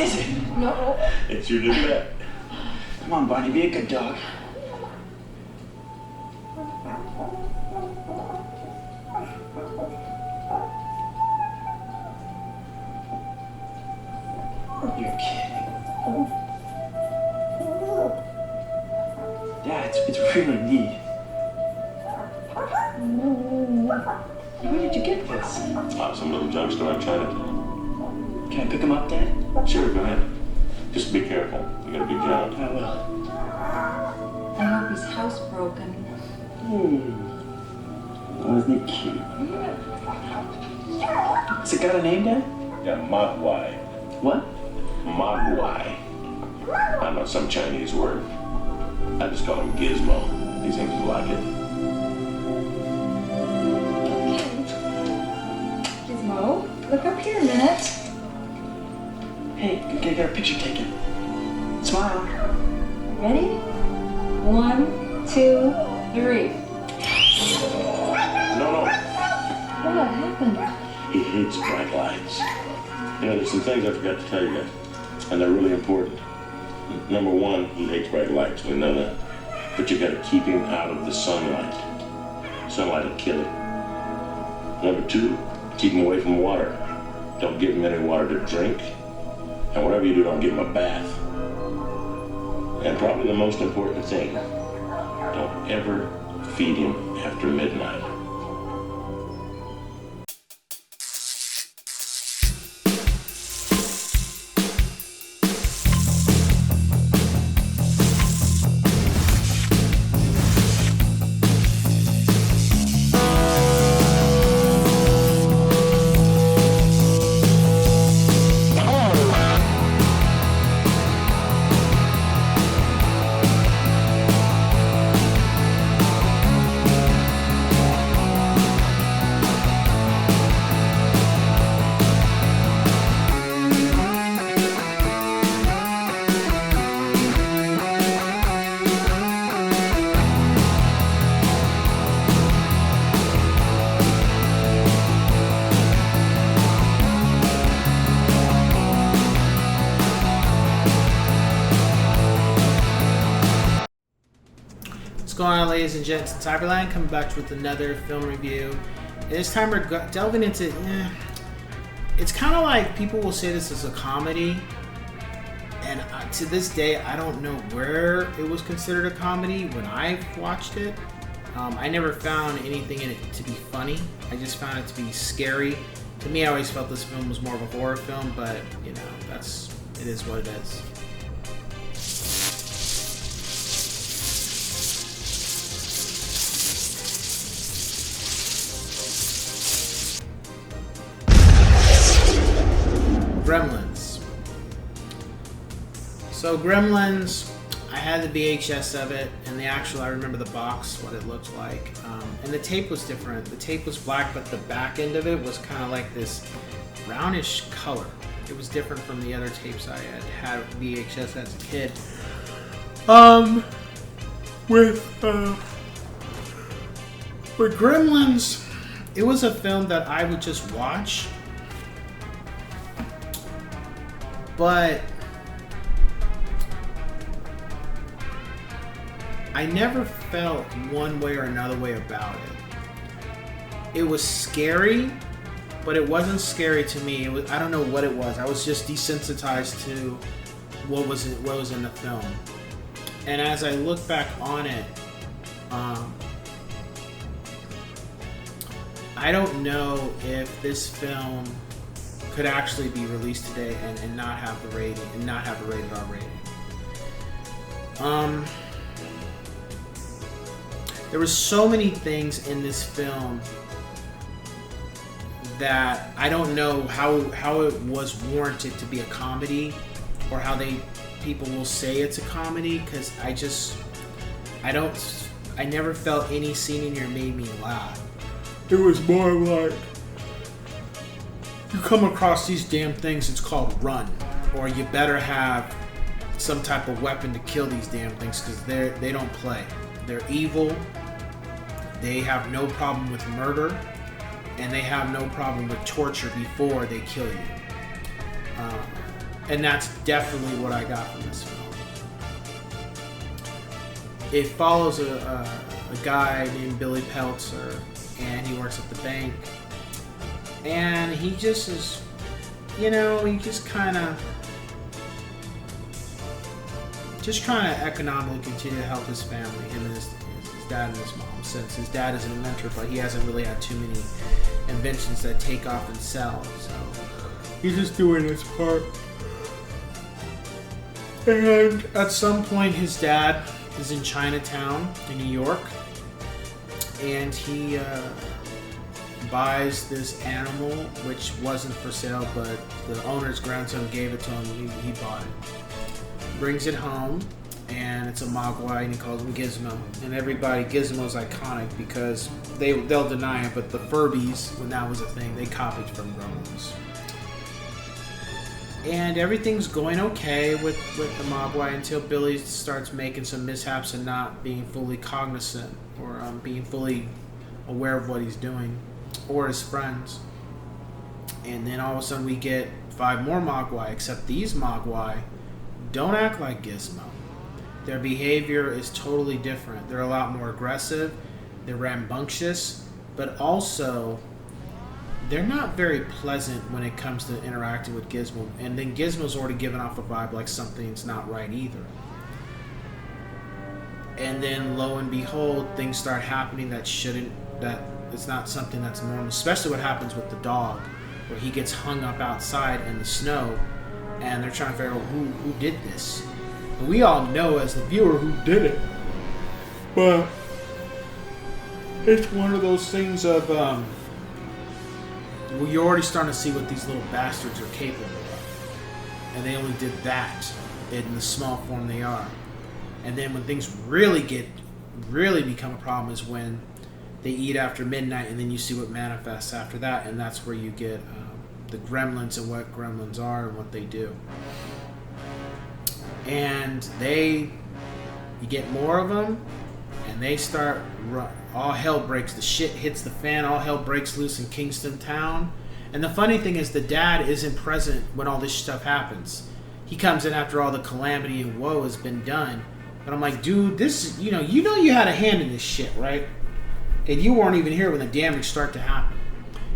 is it? No. It's your new pet. Come on, Bonnie, be a good dog. You're kidding. Yeah, it's really neat. Where did you get this? Some little junk store in Chinatown. Can I pick him up, Dad? Sure, go ahead. Just be careful. You got a big job. I will. I hope his house broken. Oh, isn't it cute? Has it got a name, Dad? Yeah, Mogwai. What? Mogwai. I don't know, some Chinese word. I just call him Gizmo. He seems to like it. Gizmo, look up here a minute. Hey, get a picture taken. Smile. Ready? 1, 2, 3. No. What happened? He hates bright lights. You know, there's some things I forgot to tell you guys, and they're really important. Number one, he hates bright lights. We know that. But you got to keep him out of the sunlight. Sunlight will kill him. Number two, keep him away from water. Don't give him any water to drink. And whatever you do, don't give him a bath. And probably the most important thing, don't ever feed him after midnight. What's going on, ladies and gents? It's Cyberland coming back with another film review. And this time we're delving into... it's kind of like people will say this is a comedy. And to this day, I don't know where it was considered a comedy when I watched it. I never found anything in it to be funny. I just found it to be scary. To me, I always felt this film was more of a horror film, but, you know, it is what it is. Gremlins. So Gremlins, I had the VHS of it, and I remember the box, what it looked like. And the tape was different. The tape was black, but the back end of it was kind of like this brownish color. It was different from the other tapes I had VHS as a kid. With Gremlins, it was a film that I would just watch. But I never felt one way or another way about it. It was scary, but it wasn't scary to me. I don't know what it was. I was just desensitized to what was in the film. And as I look back on it, I don't know if this film could actually be released today and not have the rating and not have the rated R rating. There were so many things in this film that I don't know how it was warranted to be a comedy, or how people will say it's a comedy, because I never felt any scene in here made me laugh. It was more like, you come across these damn things, it's called run, or you better have some type of weapon to kill these damn things, because they don't play. They're evil. They have no problem with murder, and they have no problem with torture before they kill you. And that's definitely what I got from this film. It follows a guy named Billy Peltzer, and he works at the bank. And he just is, he just kind of just trying to economically continue to help his family, him and his dad and his mom, since his dad is an inventor, but he hasn't really had too many inventions that take off and sell. So he's just doing his part. And at some point, his dad is in Chinatown in New York, and he buys this animal, which wasn't for sale, but the owner's grandson gave it to him. He bought it. Brings it home, and it's a Mogwai, and he calls him Gizmo. And everybody, Gizmo's iconic because they'll deny it, but the Furbies, when that was a thing, they copied from Gremlins. And everything's going okay with the Mogwai until Billy starts making some mishaps and not being fully cognizant or being fully aware of what he's doing, or his friends. And then all of a sudden we get 5 more Mogwai, except these Mogwai don't act like Gizmo. Their behavior is totally different. They're a lot more aggressive, they're rambunctious, but also they're not very pleasant when it comes to interacting with Gizmo. And then Gizmo's already given off a vibe like something's not right either. And then lo and behold, things start happening that it's not something that's normal, especially what happens with the dog, where he gets hung up outside in the snow, and they're trying to figure out who did this. And we all know as the viewer who did it, but it's one of those things of well, you're already starting to see what these little bastards are capable of, and they only did that in the small form they are. And then when things really become a problem is when they eat after midnight, and then you see what manifests after that, and that's where you get the Gremlins and what Gremlins are and what they do. And you get more of them, and they start all hell breaks. The shit hits the fan. All hell breaks loose in Kingston Town. And the funny thing is, the dad isn't present when all this stuff happens. He comes in after all the calamity and woe has been done. But I'm like, dude, this, you had a hand in this shit, right? And you weren't even here when the damage started to happen.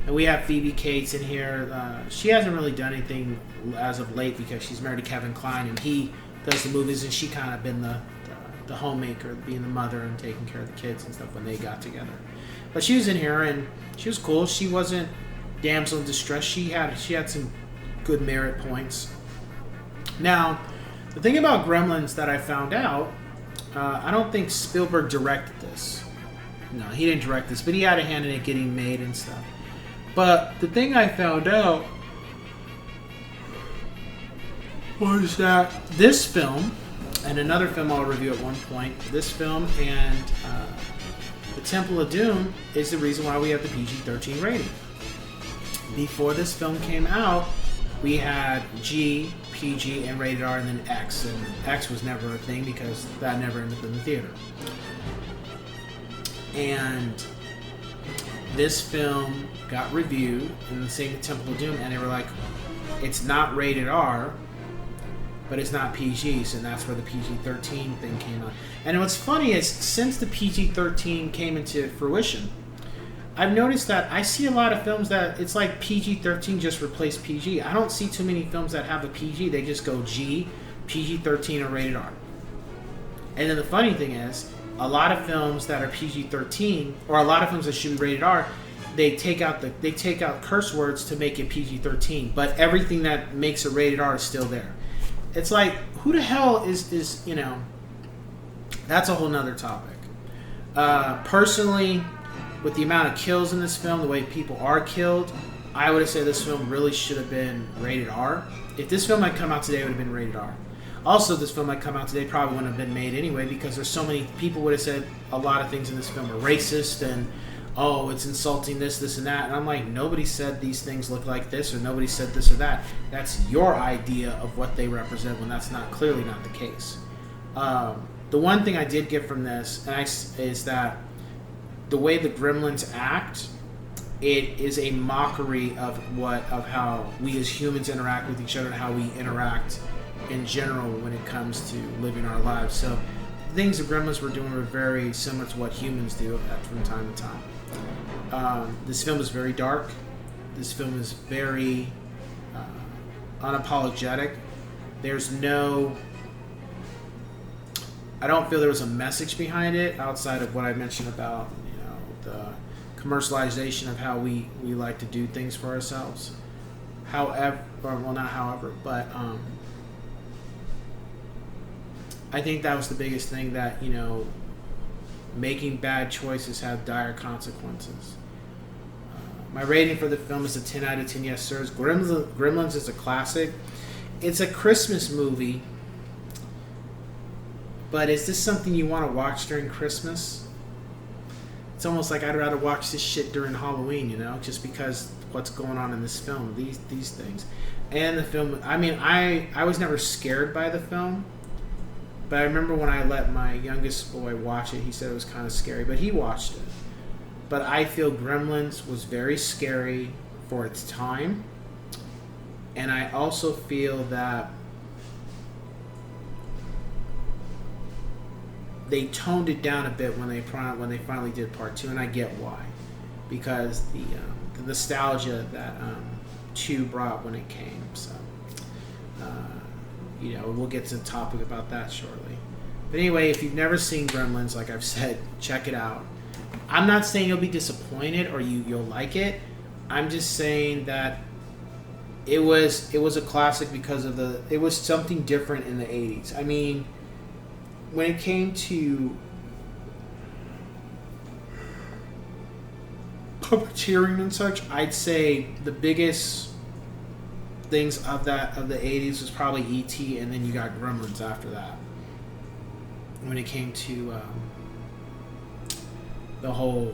And we have Phoebe Cates in here. She hasn't really done anything as of late because she's married to Kevin Kline, and he does the movies, and she kind of been the homemaker, being the mother and taking care of the kids and stuff when they got together. But she was in here, and she was cool. She wasn't damsel in distress. She had some good merit points. Now, the thing about Gremlins that I found out, I don't think Spielberg directed this. No, he didn't direct this, but he had a hand in it getting made and stuff. But the thing I found out was that this film, and another film I'll review at one point, this film and The Temple of Doom is the reason why we have the PG-13 rating. Before this film came out, we had G, PG, and rated R, and then X. And X was never a thing because that never ended up in the theater. And this film got reviewed in the same Temple of Doom, and they were like, it's not rated R, but it's not PG, so that's where the PG-13 thing came on. And what's funny is, since the PG-13 came into fruition, I've noticed that I see a lot of films that it's like PG-13 just replaced PG. I don't see too many films that have a PG. They just go G, PG-13, or rated R. And then the funny thing is, a lot of films that are PG-13, or a lot of films that should be rated R, they take out curse words to make it PG-13, but everything that makes it rated R is still there. It's like, who the hell is that's a whole nother topic. Personally, with the amount of kills in this film, the way people are killed, I would have said this film really should have been rated R. If this film had come out today, it would have been rated R. Also, this film that come out today probably wouldn't have been made anyway, because there's so many people would have said a lot of things in this film are racist and, oh, it's insulting this, and that. And I'm like, nobody said these things look like this, or nobody said this or that. That's your idea of what they represent when that's clearly not the case. The one thing I did get from this is that the way the Gremlins act it is a mockery of how we as humans interact with each other and how we interact in general when it comes to living our lives. So the things the Gremlins were doing were very similar to what humans do from time to time. This film is very dark. This film is very unapologetic. There's no... I don't feel there was a message behind it outside of what I mentioned about, the commercialization of how we like to do things for ourselves. However, well, not however, but I think that was the biggest thing, that, making bad choices have dire consequences. My rating for the film is a 10 out of 10 yes sirs. Gremlins is a classic. It's a Christmas movie, but is this something you want to watch during Christmas? It's almost like I'd rather watch this shit during Halloween, just because what's going on in this film, these things. And the film, I mean, I was never scared by the film, but I remember when I let my youngest boy watch it, he said it was kind of scary, but he watched it. But I feel Gremlins was very scary for its time, and I also feel that they toned it down a bit when they finally did part 2, and I get why, because the nostalgia that 2 brought when it came. So, we'll get to the topic about that shortly. But anyway, if you've never seen Gremlins, like I've said, check it out. I'm not saying you'll be disappointed or you'll like it. I'm just saying that it was a classic because of it was something different in the 80s. I mean, when it came to puppeteering and such, I'd say the biggest things of the 80s was probably E.T., and then you got Gremlins after that. When it came to the whole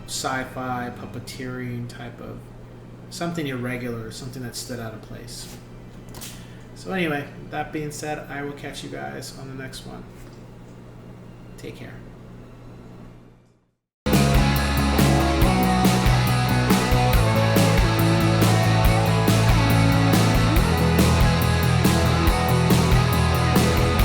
sci-fi puppeteering type of something irregular, something that stood out of place. So anyway, that being said, I will catch you guys on the next one. Take care.